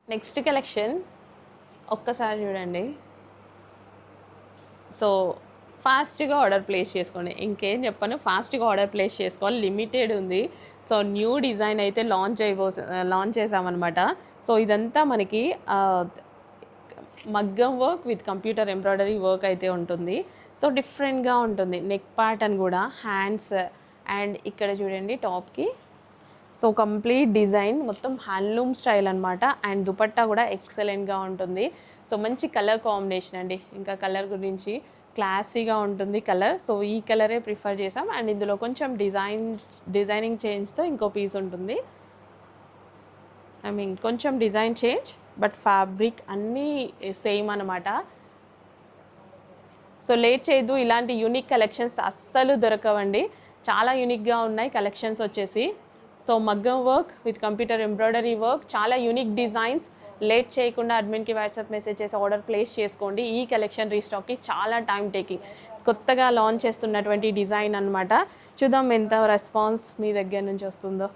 Next collection ఒక్కసారి చూడండి. So ఫాస్ట్‌గా ఆర్డర్ ప్లేస్ చేసుకోండి. ఇంకేం చెప్పను, ఫాస్ట్‌గా ఆర్డర్ ప్లేస్ చేసుకోవాలి. లిమిటెడ్ ఉంది. సో న్యూ డిజైన్ అయితే లాంచ్ చేసామనమాట. సో ఇదంతా మనకి మగ్గం work with computer embroidery work అయితే ఉంటుంది. సో డిఫరెంట్‌గా ఉంటుంది. నెక్ ప్యాటర్న్ కూడా, హ్యాండ్స్ అండ్ ఇక్కడ చూడండి టాప్‌కి. సో కంప్లీట్ డిజైన్ మొత్తం హ్యాండ్లూమ్ స్టైల్ అనమాట. అండ్ దుపట్టా కూడా ఎక్సలెంట్‌గా ఉంటుంది. సో మంచి కలర్ కాంబినేషన్ అండి. ఇంకా కలర్ గురించి క్లాసీగా ఉంటుంది కలర్. సో ఈ కలరే ప్రిఫర్ చేసాం. అండ్ ఇందులో కొంచెం డిజైనింగ్ చేంజ్తో ఇంకో పీస్ ఉంటుంది. ఐ మీన్ కొంచెం డిజైన్ చేంజ్, బట్ ఫ్యాబ్రిక్ అన్నీ సేమ్ అనమాట. సో లేట్ చేయొద్దు, ఇలాంటి యూనిక్ కలెక్షన్స్ అస్సలు దొరకవండి. చాలా యూనిక్గా ఉన్నాయి కలెక్షన్స్ వచ్చేసి. సో మగ్గం work with computer embroidery work, చాలా యూనిక్ డిజైన్స్. లేట్ చేయకుండా అడ్మిన్కి వాట్సాప్ మెసేజ్ చేసి ఆర్డర్ ప్లేస్ చేసుకోండి. ఈ కలెక్షన్ రీస్టాక్కి చాలా టైం టేకింగ్, కొత్తగా లాంచ్ చేస్తున్నటువంటి డిజైన్ అనమాట. చూద్దాం ఎంత రెస్పాన్స్ మీ దగ్గర నుంచి వస్తుందో.